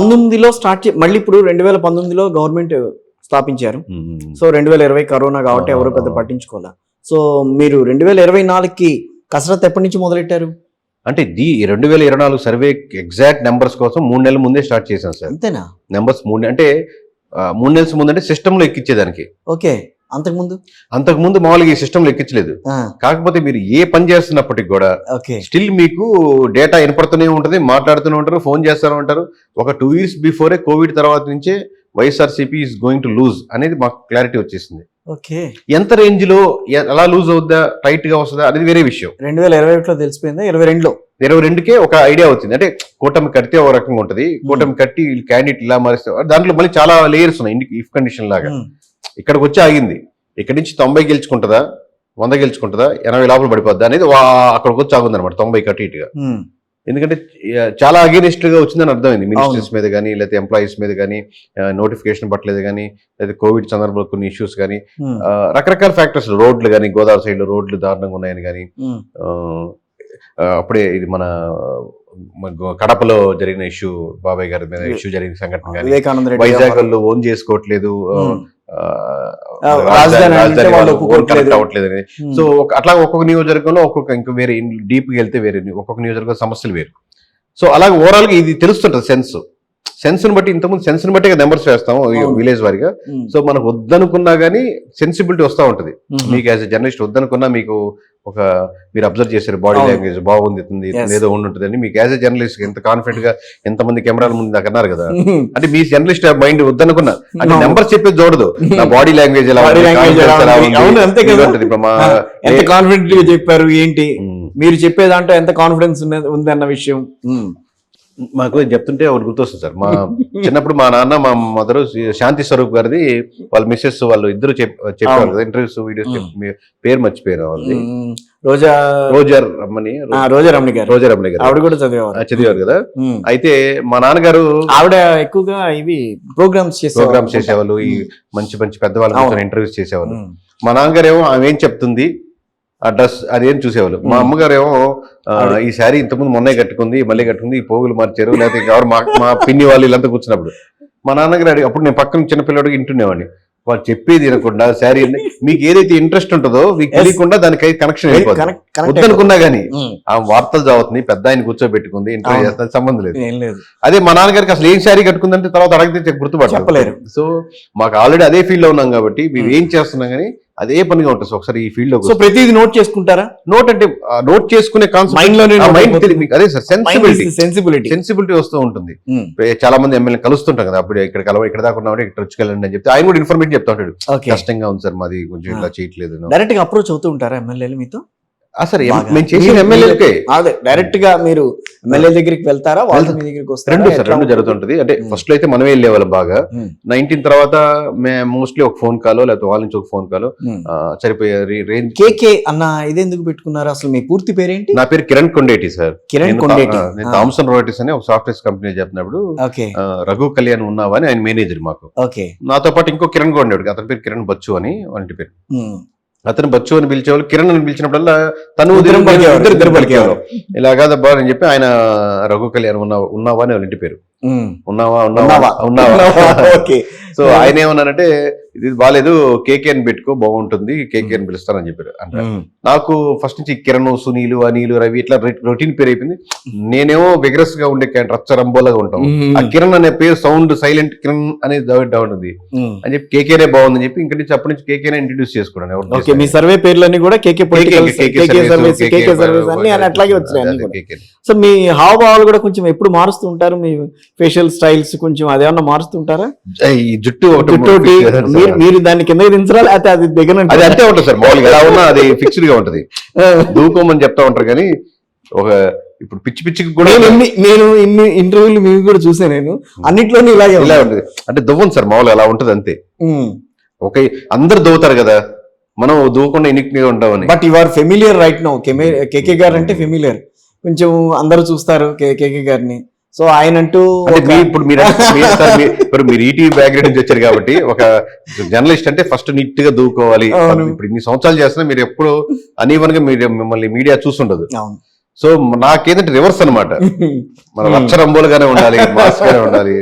2019లో start మళ్ళీ ఇప్పుడు 2019లో government స్థాపించారు. సో 2020 కరోనా కాబట్టి ఎవరు పెద్ద పట్టించుకోవాలా. సో మీరు 2024కి కసరత్ ఎప్పటి నుంచి మొదలెట్టారు? అంటే 2024 సర్వే ఎగ్జాక్ట్ నెంబర్స్ కోసం 3 నెలల ముందే స్టార్ట్ చేశాను సార్. అంతేనా? నెంబర్స్ 3 అంటే 3 నెలల ముందు అంటే సిస్టమ్ లో ఎక్కించేదానికి. ఓకే. అంతకుముందు మామూలుగా ఈ సిస్టమ్ లో ఎక్కించలేదు. కాకపోతే మీరు ఏ పని చేస్తున్నప్పటికి కూడా స్టిల్ మీకు డేటా వినపడుతూనే ఉంటుంది, మాట్లాడుతూనే ఉంటారు, ఫోన్ చేస్తూనే ఉంటారు. ఒక 2 years బిఫోరే కోవిడ్ తర్వాత నుంచే YSRCP is going to lose అనేది మాకు క్లారిటీ వచ్చేసింది. ఎంత రేంజ్ లో ఎలా లూజ్ అవుద్దా, టైట్ గా వస్తుందా అనేది వేరే విషయం. 2021లో తెలిసిపోయిందా? 22కే ఒక ఐడియా వచ్చింది. అంటే కూటమి కడితే ఒక రకంగా ఉంటది, కూటమి కట్టి క్యాండిడేట్ ఇలా మారిస్తే దాంట్లో మళ్ళీ చాలా లేయర్స్ ఉన్నాయి. ఇఫ్ కండిషన్ లాగా ఇక్కడికి వచ్చి ఆగింది. ఇక్కడి నుంచి 90 గెలుచుకుంటుందా, 100 గెలుచుకుంటుందా, 80 లోపల పడిపోద్దా అనేది అక్కడికి వచ్చి ఆగుంది అనమాట. 90 కట్టి ఇటుగా. ఎందుకంటే చాలా అగేనిస్ట్ గా వచ్చిందని అర్థమైంది. మినిస్టర్స్ మీద కానీ, లేకపోతే ఎంప్లాయీస్ మీద కానీ, నోటిఫికేషన్ పట్టలేదు కానీ, లేదా కోవిడ్ సందర్భంలో కొన్ని ఇష్యూస్ కానీ, రకరకాల ఫ్యాక్టర్స్, రోడ్లు కానీ, గోదావరి సైడ్ లో రోడ్లు దారుణంగా ఉన్నాయని కానీ, అప్పుడే ఇది మన కడపలో జరిగిన ఇష్యూ, బాబాయ్ గారి మీద ఇష్యూ జరిగిన సంఘటన కానీ, వైజాగ్ లో ఓన్ చేసుకోవట్లేదు, అవ్వట్లేదని. సో అట్లా ఒక్కొక్క నియోజకవర్గంలో ఇంకా వేరే డీప్ గా వెళ్తే వేరే ఒక్కొక్క నియోజకవర్గం సమస్యలు వేరు. సో అలాగే ఓవరాల్ గా ఇది తెలుస్తుంటది సెన్స్ ని బట్టి. ఇంతకుముందు సెన్స్ ని బట్టి నెంబర్స్ వేస్తాము విలేజ్ వారిగా. సో మనకు వద్దనుకున్నా గానీ సెన్సిబిలిటీ వస్తూ ఉంటది. మీకు యాజ్ ఎ జర్నలిస్ట్ వద్దనుకున్నా మీకు మీరు అబ్జర్వ్ చేశారు, బాడీ లాంగ్వేజ్ బాగుంది, ఏదో ఉండుంటుంది అని. మీకు యాజ్ ఎ జర్నలిస్ట్ ఎంత కాన్ఫిడెంట్ గా ఎంతమంది కెమెరాల ముందు దాకా అన్నారు కదా. అంటే మీ జర్నలిస్ట్ మైండ్ వద్దనుకున్నా అంటే నెంబర్ చెప్పేది చూడదు, నా బాడీ లాంగ్వేజ్ ఎలా కాన్ఫిడెంట్ గా చెప్పారు ఏంటి, మీరు చెప్పే దాంట్లో ఎంత కాన్ఫిడెన్స్ ఉంది అన్న విషయం మాకు చెప్తుంటే ఒకటి గుర్తొస్తుంది సార్. మా చిన్నప్పుడు మా నాన్న మా మదర్ శాంతి స్వరూప్ గారిది వాళ్ళ మిస్సెస్ వాళ్ళు ఇద్దరు చెప్పేవాళ్ళు కదా ఇంటర్వ్యూస్ వీడియోస్. పేరు మర్చిపోయారు వాళ్ళది, రోజా రమణి గారు. ఆవిడ కూడా చదివారు కదా. అయితే మా నాన్నగారు ఆవిడ ఎక్కువగా ఇవి ప్రోగ్రామ్స్ చేసేవాళ్ళు, ఈ మంచి మంచి పెద్దవాళ్ళు ఇంటర్వ్యూస్ చేసేవాళ్ళు. మా నాన్నగారు ఏమో ఆమె ఏం చెప్తుంది ఆ డ్రెస్ అదేం చూసేవాళ్ళు. మా అమ్మగారు ఏమో ఈ శారీ ఇంతకుముందు మొన్నే కట్టుకుంది, మళ్ళీ కట్టుకుంది, ఈ పోగులు మార్చారు, లేకపోతే ఎవరు మా పిన్ని వాళ్ళు ఇలాంతా కూర్చున్నప్పుడు మా నాన్నగారు అడిగి, అప్పుడు నేను పక్కన చిన్నపిల్లడికి ఇంటునేవాడిని. వాళ్ళు చెప్పేది వినకుండా శారీ మీకు ఏదైతే ఇంట్రెస్ట్ ఉంటుందో మీకు తెలియకుండా దానికి కనెక్షన్ అయిపోతుంది. వద్దనుకున్నా గానీ ఆ వార్తలు చదువుతుంది, పెద్ద ఆయన కూర్చోబెట్టుకుంది, ఇంటర్వ్యూ చేస్తుంది, సంబంధం లేదు. అదే మా నాన్నగారికి అసలు ఏం శారీ కట్టుకుందంటే తర్వాత అడిగితే గుర్తుపట్టలేరు. సో మాకు ఆల్రెడీ అదే ఫీల్డ్ లో ఉన్నాం కాబట్టి మేము ఏం చేస్తున్నాం కానీ అదే పనిగా ఉంటుంది. సో ఒకసారి ఈ ఫీల్డ్ లో ప్రతిదీ నోట్ చేసుకుంటారా? నోట్ అంటే నోట్ చేసుకునే అదే సార్ సెన్సిబిలిటీ వస్తూ ఉంటుంది. చాలా మంది ఎమ్మెల్యే కలుస్తుంటాం కదా, అప్పుడు ఇక్కడ దాకా ఉన్నామంటే ఇక్కడ వచ్చుకెళ్ళండి అని చెప్తే ఆయన కూడా ఇన్ఫర్మేషన్ చెప్తా ఉంటాడు. కష్టంగా ఉంది సార్ మాది, కొంచెం ఇలా చేయట్లేదు. డైరెక్ట్ గా అప్రోచ్ అవుతూ ఉంటారా ఎమ్మెల్యేలు మీతో? సార్ మేము చేసిన ఎమ్మెల్యేలకే డైరెక్ట్ గా మీరు ఎమ్మెల్యే దగ్గరికి వెళ్తారా, వాళ్ళ మీ దగ్గరికి వస్తారా? రెండు జరుగుతుంటది. అంటే ఫస్ట్ లో అయితే మనమే వెళ్ళేవాళ్ళం బాగా. 19 తర్వాత మోస్ట్లీ ఒక ఫోన్ కాల్ లేకపోతే వాళ్ళ నుంచి ఒక ఫోన్ కాల్ సరిపోయే రేంజ్. కేకే అన్న ఇది ఎందుకు పెట్టుకున్నారు? అసలు మీ పూర్తి పేరేంటి? నా పేరు కిరణ్ కొండేటి సార్. నేను థామ్సన్ రోబోటిక్స్ అని ఒక సాఫ్ట్వేర్ కంపెనీ చెప్పినప్పుడు రఘు కళ్యాణ్ ఉన్నావా అని ఆయన మేనేజర్ మాకు. నాతో పాటు ఇంకో కిరణ్ కొండేడు, అతని పేరు కిరణ్ బచ్చు అని వంటి పేరు. అతను బచ్చు అని పిలిచేవాళ్ళు, కిరణ్ అని పిలిచినప్పుడల్లా తను ఇద్దరు పలికేవారు. ఇలా కాదబ్బా అని చెప్పి ఆయన రఘు కళ్యాణ్ ఉన్నావా అని వాళ్ళ ఇంటి పేరు. ఉన్నావా. సో ఆయన ఏమన్నారంటే ఇది బాగాలేదు, కేకే అని పెట్టుకో బాగుంటుంది, కేకే అని పిలుస్తానని చెప్పారు. అంటే నాకు ఫస్ట్ నుంచి కిరణ్, సునీలు, అనిలు, రవి ఇట్లా రొటీన్ పేరు అయిపోయింది. నేనేమో విగ్రెస్ గా ఉండే రచ్చరంబోలాగా ఉంటాం. ఆ కిరణ్ అనే పేరు సౌండ్ సైలెంట్ కిరణ్ అనేది ఉంటుంది అని చెప్పి కేకేనే బాగుందని చెప్పి ఇంక నుంచి అప్పటి నుంచి కేకేనే ఇంట్రడ్యూస్ చేసుకున్నాను. మీ సర్వే పేర్లన్నీ కూడా కేకే అట్లాగే వచ్చినాయి. సో మీ హావభావాలు కూడా కొంచెం ఎప్పుడు మారుస్తూ ఉంటారు? మీ ఫేషియల్ స్టైల్స్ కొంచెం అదేమన్నా మారుస్తుంటారా? ఈ జుట్టు మీరు దాన్ని కింద దించరా లేకపోతే అది దగ్గర అది అంతే ఉంటుంది సార్. మామూలుగా ఎలా ఉన్నా అది ఫిక్స్డ్ గా ఉంటది. దూకోమని చెప్తా ఉంటారు కానీ ఒక ఇప్పుడు పిచ్చికి కూడా నేను ఇన్ని ఇంటర్వ్యూలు మేము కూడా చూసా, నేను అన్నిట్లోనే ఇలా ఉంటుంది. అంటే దువ్వం సార్ మామూలుగా అలా ఉంటది అంతే. ఓకే, అందరు దవ్వుతారు కదా, మనం దూవకుండా ఎన్నికగా ఉంటామని. But you are familiar right now. KK garu అంటే ఫెమిలియర్, కొంచెం అందరూ చూస్తారు కేకే గారిని. సో ఆయన అంటూ ఇప్పుడు మీరు ఈటీవీ బ్యాక్గ్రౌండ్ నుంచి వచ్చారు కాబట్టి ఒక జర్నలిస్ట్ అంటే ఫస్ట్ నీట్ గా దూకోవాలి. ఇప్పుడు ఇన్ని సంవత్సరాలు చేస్తున్నా మీరు ఎప్పుడు అనీవన్ గా మిమ్మల్ని మీడియా చూస్తుండదు. సో నాకేంటంటే రివర్స్ అనమాట, మన రచ్చరంబోలుగానే ఉండాలి, మాస్ గానే ఉండాలి.